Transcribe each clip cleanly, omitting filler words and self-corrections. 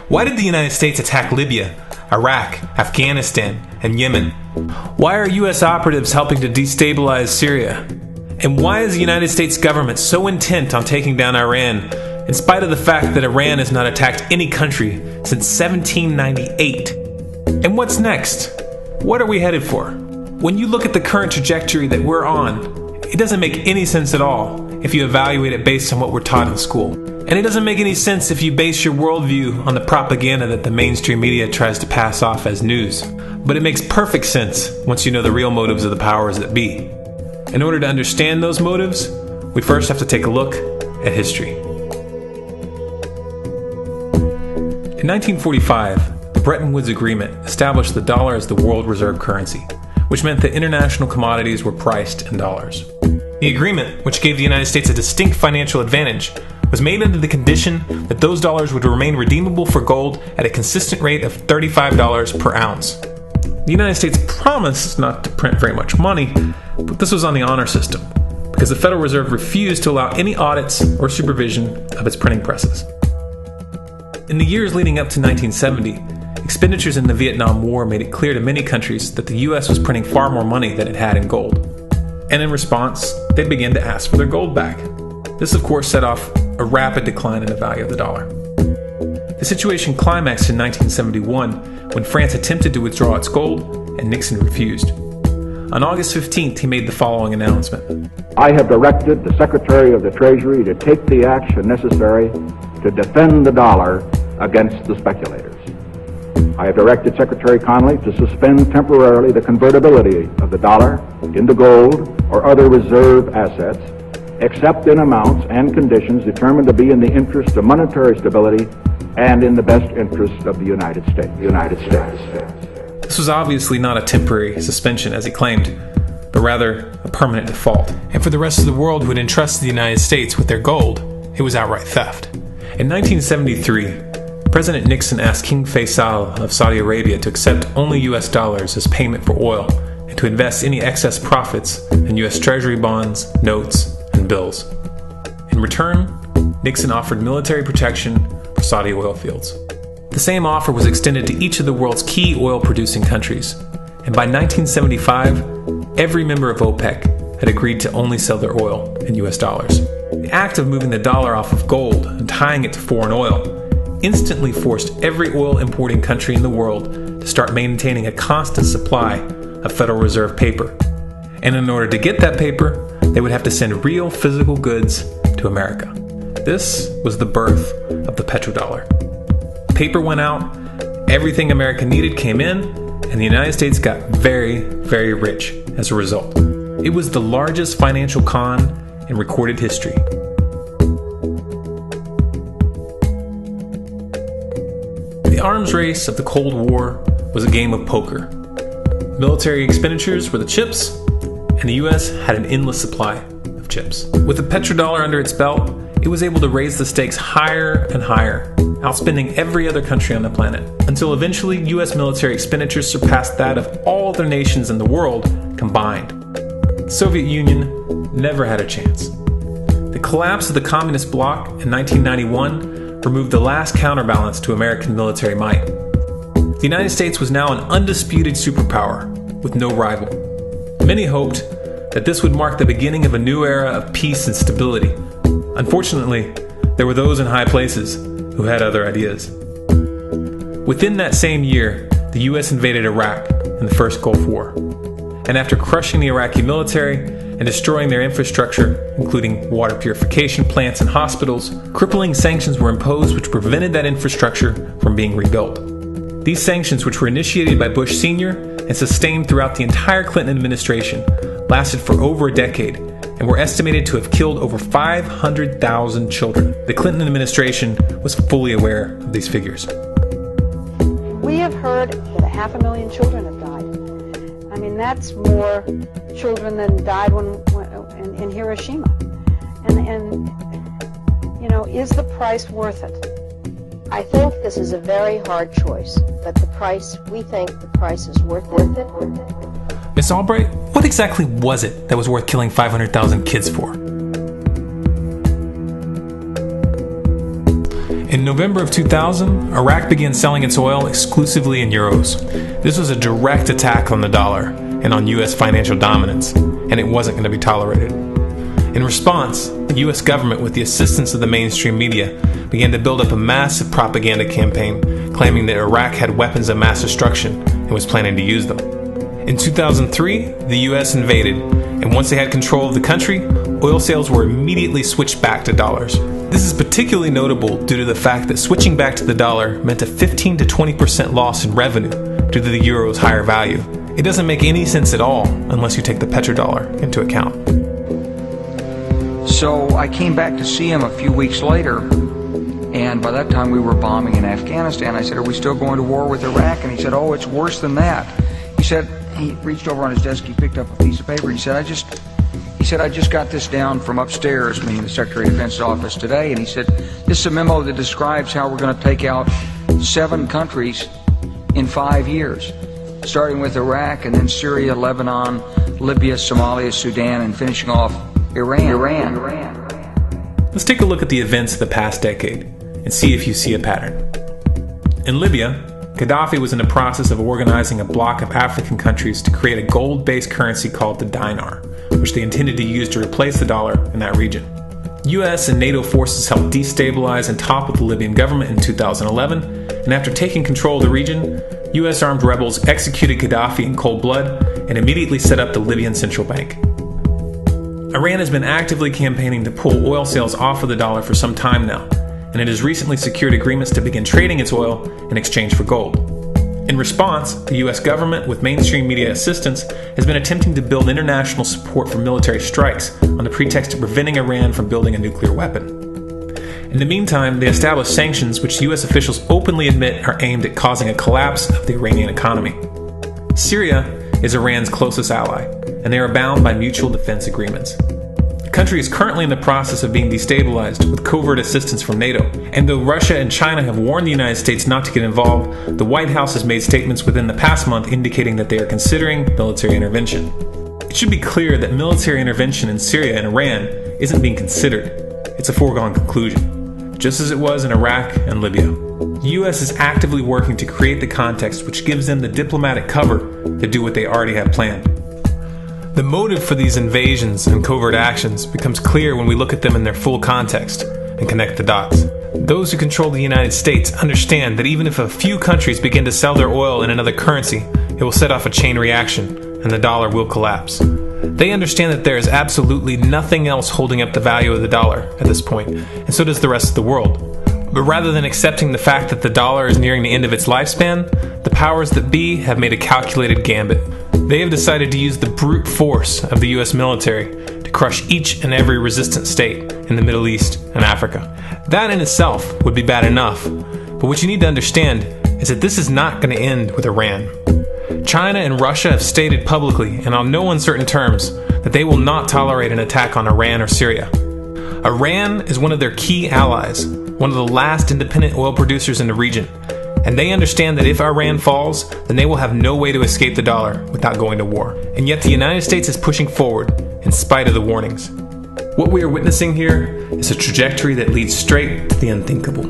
Why did the United States attack Libya, Iraq, Afghanistan, and Yemen? Why are U.S. operatives helping to destabilize Syria? And why is the United States government so intent on taking down Iran, in spite of the fact that Iran has not attacked any country since 1798? And what's next? What are we headed for? When you look at the current trajectory that we're on, it doesn't make any sense at all if you evaluate it based on what we're taught in school. And it doesn't make any sense if you base your worldview on the propaganda that the mainstream media tries to pass off as news. But it makes perfect sense once you know the real motives of the powers that be. In order to understand those motives, we first have to take a look at history. In 1945, the Bretton Woods Agreement established the dollar as the world reserve currency, which meant that international commodities were priced in dollars. The agreement, which gave the United States a distinct financial advantage, was made under the condition that those dollars would remain redeemable for gold at a consistent rate of $35 per ounce. The United States promised not to print very much money, but this was on the honor system, because the Federal Reserve refused to allow any audits or supervision of its printing presses. In the years leading up to 1970, expenditures in the Vietnam War made it clear to many countries that the U.S. was printing far more money than it had in gold. And in response, they began to ask for their gold back. This, of course, set off a rapid decline in the value of the dollar. The situation climaxed in 1971 when France attempted to withdraw its gold and Nixon refused. On August 15th, he made the following announcement. I have directed the Secretary of the Treasury to take the action necessary to defend the dollar against the speculators. I have directed Secretary Connally to suspend temporarily the convertibility of the dollar into gold or other reserve assets, except in amounts and conditions determined to be in the interest of monetary stability and in the best interest of the United States. This was obviously not a temporary suspension, as he claimed, but rather a permanent default. And for the rest of the world who had entrusted the United States with their gold, it was outright theft. In 1973, President Nixon asked King Faisal of Saudi Arabia to accept only U.S. dollars as payment for oil and to invest any excess profits in U.S. Treasury bonds, notes, and bills. In return, Nixon offered military protection for Saudi oil fields. The same offer was extended to each of the world's key oil-producing countries, and by 1975, every member of OPEC had agreed to only sell their oil in U.S. dollars. The act of moving the dollar off of gold and tying it to foreign oil instantly forced every oil-importing country in the world to start maintaining a constant supply of Federal Reserve paper. And in order to get that paper, they would have to send real physical goods to America. This was the birth of the PetroDollar. Paper went out, everything America needed came in, and the United States got very, very rich as a result. It was the largest financial con in recorded history. The arms race of the Cold War was a game of poker. Military expenditures were the chips, and the U.S. had an endless supply of chips. With the PetroDollar under its belt, it was able to raise the stakes higher and higher, outspending every other country on the planet, until eventually U.S. military expenditures surpassed that of all other nations in the world combined. The Soviet Union never had a chance. The collapse of the communist bloc in 1991 removed the last counterbalance to American military might. The United States was now an undisputed superpower with no rival. Many hoped that this would mark the beginning of a new era of peace and stability. Unfortunately, there were those in high places who had other ideas. Within that same year, the U.S. invaded Iraq in the First Gulf War. And after crushing the Iraqi military and destroying their infrastructure, including water purification plants and hospitals, crippling sanctions were imposed which prevented that infrastructure from being rebuilt. These sanctions, which were initiated by Bush Sr. and sustained throughout the entire Clinton administration, lasted for over a decade and were estimated to have killed over 500,000 children. The Clinton administration was fully aware of these figures. We have heard that 500,000 children have died. I mean, that's more children than died in Hiroshima. And you know, is the price worth it? I think this is a very hard choice, but we think the price is worth it. Miss Albright, what exactly was it that was worth killing 500,000 kids for? In November of 2000, Iraq began selling its oil exclusively in euros. This was a direct attack on the dollar and on U.S. financial dominance, and it wasn't going to be tolerated. In response, the U.S. government, with the assistance of the mainstream media, began to build up a massive propaganda campaign claiming that Iraq had weapons of mass destruction and was planning to use them. In 2003, the U.S. invaded, and once they had control of the country, oil sales were immediately switched back to dollars. This is particularly notable due to the fact that switching back to the dollar meant a 15 to 20% loss in revenue due to the euro's higher value. It doesn't make any sense at all unless you take the PetroDollar into account. So I came back to see him a few weeks later, and by that time we were bombing in Afghanistan. I said, "Are we still going to war with Iraq?" And he said, "Oh, it's worse than that." He said, he reached over on his desk, he picked up a piece of paper, he said, I just got this down from upstairs, meaning the Secretary of Defense's office today, and he said, "This is a memo that describes how we're going to take out 7 countries in 5 years, starting with Iraq and then Syria, Lebanon, Libya, Somalia, Sudan, and finishing off Iran." Let's take a look at the events of the past decade and see if you see a pattern. In Libya, Gaddafi was in the process of organizing a bloc of African countries to create a gold-based currency called the dinar, which they intended to use to replace the dollar in that region. US and NATO forces helped destabilize and topple the Libyan government in 2011, and after taking control of the region, US armed rebels executed Gaddafi in cold blood and immediately set up the Libyan central bank. Iran has been actively campaigning to pull oil sales off of the dollar for some time now, and it has recently secured agreements to begin trading its oil in exchange for gold. In response, the US government, with mainstream media assistance, has been attempting to build international support for military strikes on the pretext of preventing Iran from building a nuclear weapon. In the meantime, they established sanctions which US officials openly admit are aimed at causing a collapse of the Iranian economy. Syria is Iran's closest ally, and they are bound by mutual defense agreements. The country is currently in the process of being destabilized with covert assistance from NATO, and though Russia and China have warned the United States not to get involved, the White House has made statements within the past month indicating that they are considering military intervention. It should be clear that military intervention in Syria and Iran isn't being considered. It's a foregone conclusion, just as it was in Iraq and Libya. The US is actively working to create the context which gives them the diplomatic cover to do what they already have planned. The motive for these invasions and covert actions becomes clear when we look at them in their full context and connect the dots. Those who control the United States understand that even if a few countries begin to sell their oil in another currency, it will set off a chain reaction and the dollar will collapse. They understand that there is absolutely nothing else holding up the value of the dollar at this point, and so does the rest of the world. But rather than accepting the fact that the dollar is nearing the end of its lifespan, the powers that be have made a calculated gambit. They have decided to use the brute force of the US military to crush each and every resistant state in the Middle East and Africa. That in itself would be bad enough, but what you need to understand is that this is not going to end with Iran. China and Russia have stated publicly and on no uncertain terms that they will not tolerate an attack on Iran or Syria. Iran is one of their key allies, one of the last independent oil producers in the region, and they understand that if Iran falls, then they will have no way to escape the dollar without going to war. And yet the United States is pushing forward in spite of the warnings. What we are witnessing here is a trajectory that leads straight to the unthinkable.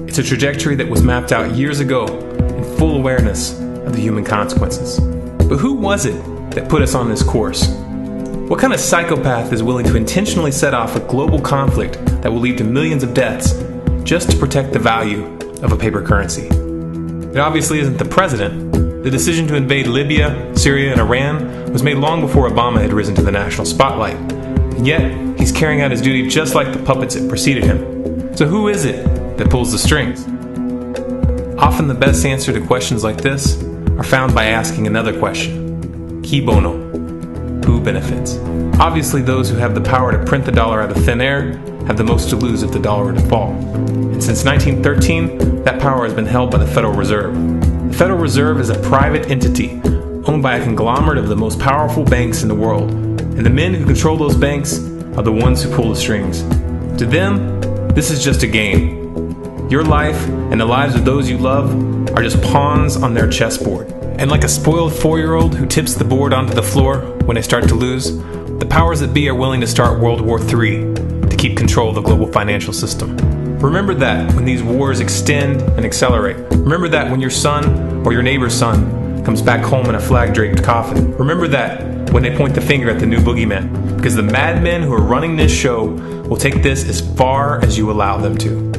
It's a trajectory that was mapped out years ago in full awareness of the human consequences. But who was it that put us on this course? What kind of psychopath is willing to intentionally set off a global conflict that will lead to millions of deaths just to protect the value of a paper currency? It obviously isn't the president. The decision to invade Libya, Syria, and Iran was made long before Obama had risen to the national spotlight. And yet, he's carrying out his duty just like the puppets that preceded him. So who is it that pulls the strings? Often the best answer to questions like this are found by asking another question. Qui bono? Who benefits? Obviously, those who have the power to print the dollar out of thin air have the most to lose if the dollar were to fall. And since 1913, that power has been held by the Federal Reserve. The Federal Reserve is a private entity owned by a conglomerate of the most powerful banks in the world. And the men who control those banks are the ones who pull the strings. To them, this is just a game. Your life and the lives of those you love are just pawns on their chessboard. And like a spoiled 4-year-old who tips the board onto the floor when they start to lose, the powers that be are willing to start World War III to keep control of the global financial system. Remember that when these wars extend and accelerate. Remember that when your son or your neighbor's son comes back home in a flag-draped coffin. Remember that when they point the finger at the new boogeyman, because the madmen who are running this show will take this as far as you allow them to.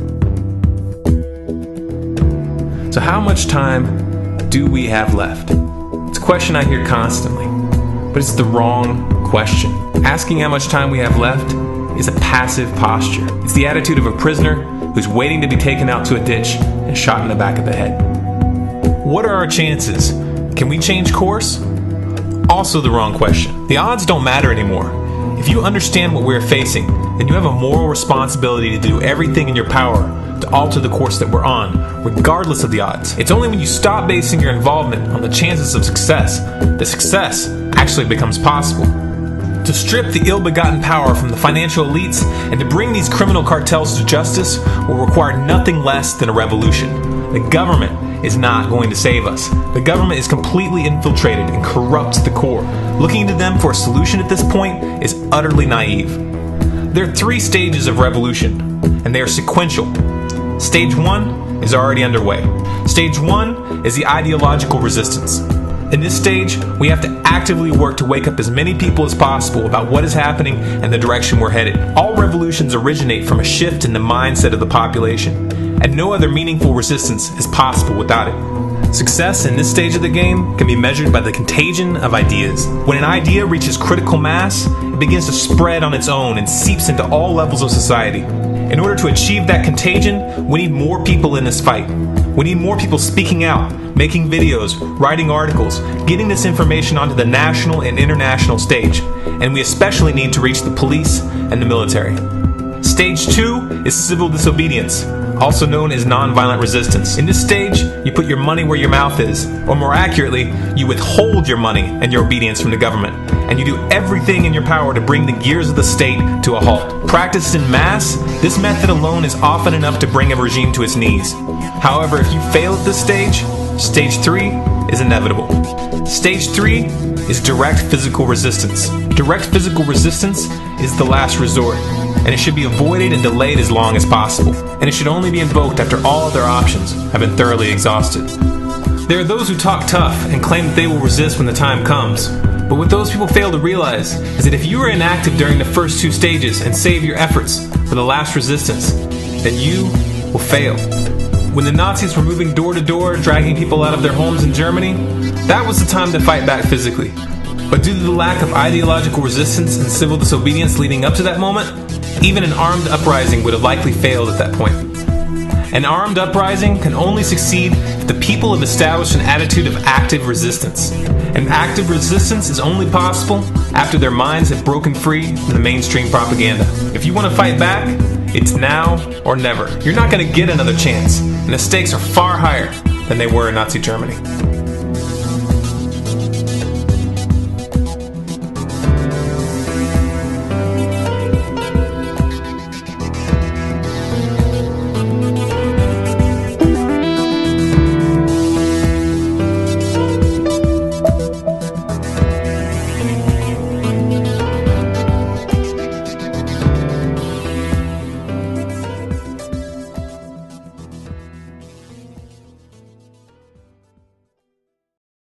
So how much time do we have left? It's a question I hear constantly, but it's the wrong question. Asking how much time we have left is a passive posture. It's the attitude of a prisoner who's waiting to be taken out to a ditch and shot in the back of the head. What are our chances? Can we change course? Also the wrong question. The odds don't matter anymore. If you understand what we're facing, then you have a moral responsibility to do everything in your power to alter the course that we're on, regardless of the odds. It's only when you stop basing your involvement on the chances of success that success actually becomes possible. To strip the ill-begotten power from the financial elites and to bring these criminal cartels to justice will require nothing less than a revolution. The government is not going to save us. The government is completely infiltrated and corrupt to the core. Looking to them for a solution at this point is utterly naive. There are 3 stages of revolution, and they are sequential. Stage 1 is already underway. Stage 1 is the ideological resistance. In this stage, we have to actively work to wake up as many people as possible about what is happening and the direction we're headed. All revolutions originate from a shift in the mindset of the population, and no other meaningful resistance is possible without it. Success in this stage of the game can be measured by the contagion of ideas. When an idea reaches critical mass, it begins to spread on its own and seeps into all levels of society. In order to achieve that contagion, we need more people in this fight. We need more people speaking out, making videos, writing articles, getting this information onto the national and international stage. And we especially need to reach the police and the military. Stage 2 is civil disobedience, also known as nonviolent resistance. In this stage, you put your money where your mouth is, or more accurately, you withhold your money and your obedience from the government, and you do everything in your power to bring the gears of the state to a halt. Practiced in mass, this method alone is often enough to bring a regime to its knees. However, if you fail at this stage, Stage 3 is inevitable. Stage 3 is direct physical resistance. Direct physical resistance is the last resort, and it should be avoided and delayed as long as possible, and it should only be invoked after all other options have been thoroughly exhausted. There are those who talk tough and claim that they will resist when the time comes, but what those people fail to realize is that if you are inactive during the first 2 stages and save your efforts for the last resistance, then you will fail. When the Nazis were moving door to door, dragging people out of their homes in Germany, that was the time to fight back physically. But due to the lack of ideological resistance and civil disobedience leading up to that moment, even an armed uprising would have likely failed at that point. An armed uprising can only succeed if the people have established an attitude of active resistance. And active resistance is only possible after their minds have broken free from the mainstream propaganda. If you want to fight back, it's now or never. You're not going to get another chance, and the stakes are far higher than they were in Nazi Germany.